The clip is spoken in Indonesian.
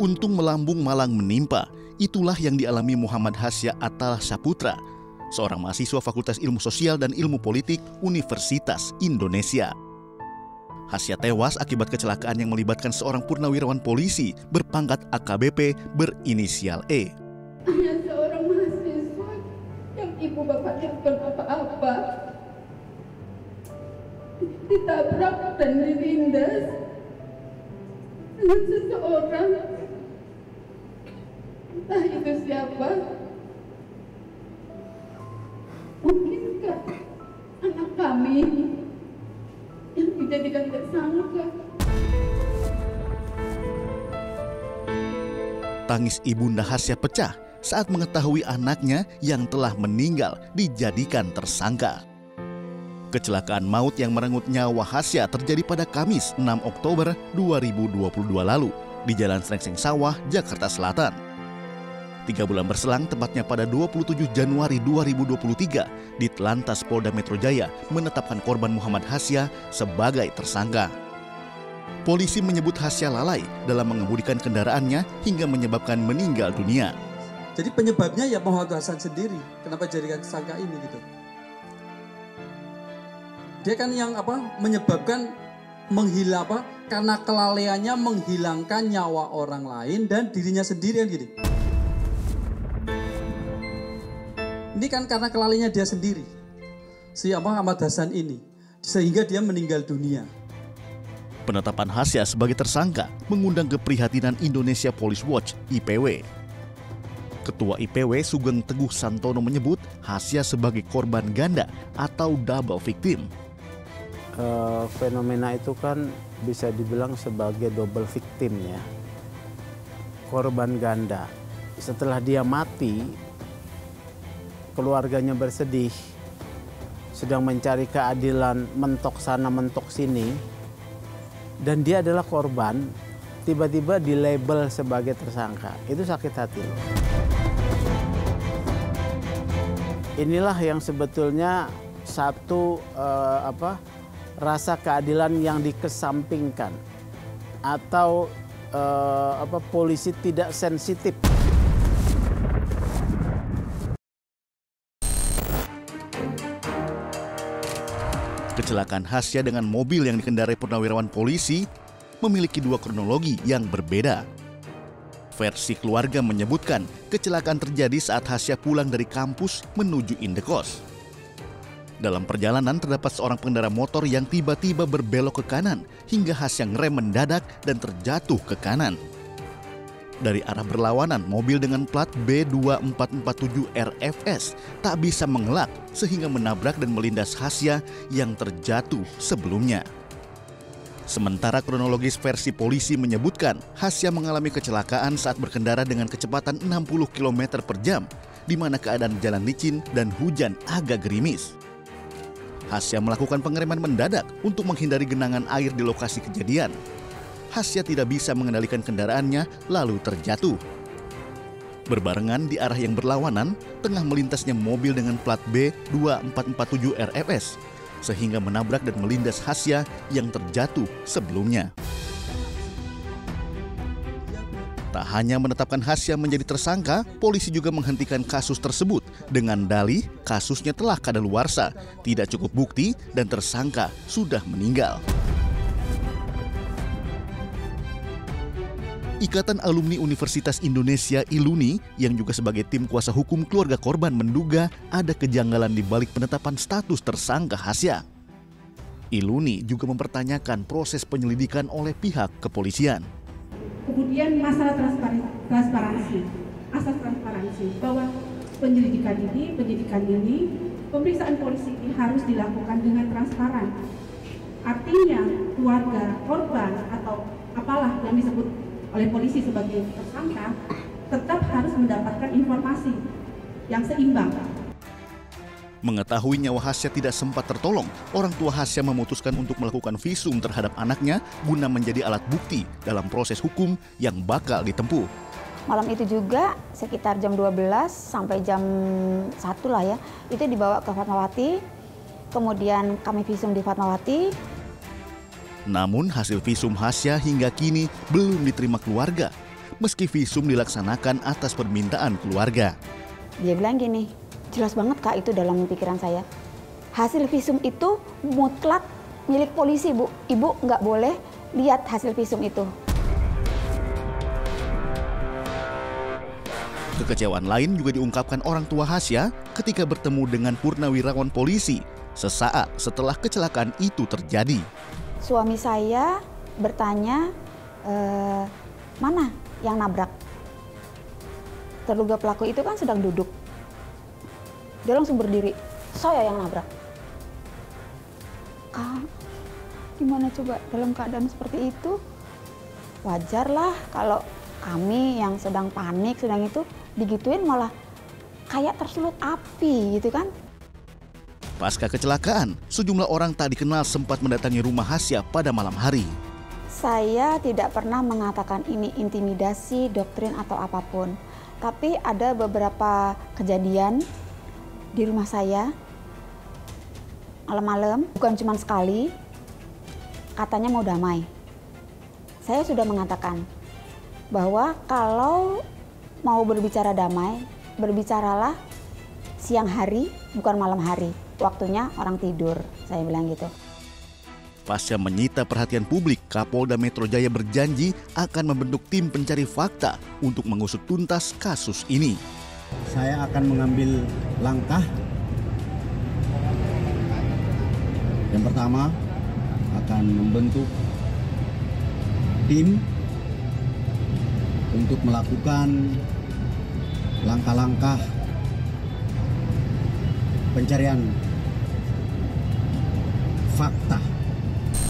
Untung melambung malang menimpa, itulah yang dialami Muhammad Hasya Atal Saputra, seorang mahasiswa Fakultas Ilmu Sosial dan Ilmu Politik Universitas Indonesia. Hasya tewas akibat kecelakaan yang melibatkan seorang purnawirawan polisi berpangkat AKBP berinisial E. Hanya seorang mahasiswa yang ibu bapaknya bukan apa-apa, ditabrak dan ditindas dengan seseorang, entah itu siapa. Mungkinkah anak kami yang dijadikan tersangka? Tangis ibunda Hasya pecah saat mengetahui anaknya yang telah meninggal dijadikan tersangka. Kecelakaan maut yang merenggut nyawa Hasya terjadi pada Kamis 6 Oktober 2022 lalu di Jalan Srengseng Sawah, Jakarta Selatan. 3 bulan berselang, tepatnya pada 27 Januari 2023, di Telantas Polda Metro Jaya menetapkan korban Muhammad Hasya sebagai tersangka. Polisi menyebut Hasya lalai dalam mengemudikan kendaraannya hingga menyebabkan meninggal dunia. Jadi penyebabnya ya Muhammad Hasan sendiri. Kenapa jadikan tersangka ini gitu? Dia kan yang menyebabkan karena kelalaiannya menghilangkan nyawa orang lain dan dirinya sendiri kan gini. Ini kan karena kelalaiannya dia sendiri. Si Muhammad Hasan ini sehingga dia meninggal dunia. Penetapan Hasya sebagai tersangka mengundang keprihatinan Indonesia Police Watch (IPW). Ketua IPW Sugeng Teguh Santono menyebut Hasya sebagai korban ganda atau double victim. Fenomena itu kan bisa dibilang sebagai double victim ya. Korban ganda. Setelah dia mati, keluarganya bersedih, sedang mencari keadilan, mentok sana mentok sini, dan dia adalah korban, tiba-tiba dilabel sebagai tersangka. Itu sakit hati loh. Inilah yang sebetulnya satu rasa keadilan yang dikesampingkan atau polisi tidak sensitif. Kecelakaan Hasya dengan mobil yang dikendarai purnawirawan polisi memiliki dua kronologi yang berbeda. Versi keluarga menyebutkan kecelakaan terjadi saat Hasya pulang dari kampus menuju Indekos. Dalam perjalanan terdapat seorang pengendara motor yang tiba-tiba berbelok ke kanan hingga Hasya ngerem mendadak dan terjatuh ke kanan. Dari arah berlawanan, mobil dengan plat B2447RFS tak bisa mengelak sehingga menabrak dan melindas Hasya yang terjatuh sebelumnya. Sementara kronologis versi polisi menyebutkan Hasya mengalami kecelakaan saat berkendara dengan kecepatan 60 km per jam, di mana keadaan jalan licin dan hujan agak gerimis. Hasya melakukan pengereman mendadak untuk menghindari genangan air di lokasi kejadian. Hasya tidak bisa mengendalikan kendaraannya lalu terjatuh. Berbarengan di arah yang berlawanan, tengah melintasnya mobil dengan plat B2447RFS, sehingga menabrak dan melindas Hasya yang terjatuh sebelumnya. Tak hanya menetapkan Hasya menjadi tersangka, polisi juga menghentikan kasus tersebut dengan dalih kasusnya telah kadaluarsa, tidak cukup bukti dan tersangka sudah meninggal. Ikatan Alumni Universitas Indonesia ILUNI yang juga sebagai tim kuasa hukum keluarga korban menduga ada kejanggalan di balik penetapan status tersangka Hasya. ILUNI juga mempertanyakan proses penyelidikan oleh pihak kepolisian. Kemudian masalah transparansi, asas transparansi bahwa penyidikan ini, pemeriksaan polisi ini harus dilakukan dengan transparan. Artinya keluarga korban atau apalah yang disebut oleh polisi sebagai tersangka tetap harus mendapatkan informasi yang seimbang. Mengetahui nyawa Hasya tidak sempat tertolong, orang tua Hasya memutuskan untuk melakukan visum terhadap anaknya guna menjadi alat bukti dalam proses hukum yang bakal ditempuh. Malam itu juga sekitar jam 12 sampai jam 1 lah ya, itu dibawa ke Fatmawati, kemudian kami visum di Fatmawati. Namun hasil visum Hasya hingga kini belum diterima keluarga. meski visum dilaksanakan atas permintaan keluarga. Dia bilang gini, jelas banget Kak itu dalam pikiran saya. Hasil visum itu mutlak milik polisi Bu. Ibu nggak boleh lihat hasil visum itu. Kekecewaan lain juga diungkapkan orang tua Hasya ketika bertemu dengan purnawirawan polisi sesaat setelah kecelakaan itu terjadi. Suami saya bertanya, mana yang nabrak? Terduga pelaku itu kan sedang duduk. Dia langsung berdiri, saya yang nabrak. Kak, gimana coba dalam keadaan seperti itu? Wajarlah kalau kami yang sedang panik, sedang itu digituin malah kayak tersulut api gitu kan. Pasca kecelakaan, sejumlah orang tak dikenal sempat mendatangi rumah Hasya pada malam hari. Saya tidak pernah mengatakan ini intimidasi, doktrin atau apapun. Tapi ada beberapa kejadian di rumah saya malam-malam, bukan cuma sekali, katanya mau damai. Saya sudah mengatakan bahwa kalau mau berbicara damai, berbicaralah siang hari, bukan malam hari. Waktunya orang tidur, saya bilang gitu. Pasca menyita perhatian publik, Kapolda Metro Jaya berjanji akan membentuk tim pencari fakta untuk mengusut tuntas kasus ini. Saya akan mengambil langkah. Yang pertama, akan membentuk tim untuk melakukan langkah-langkah pencarian fakta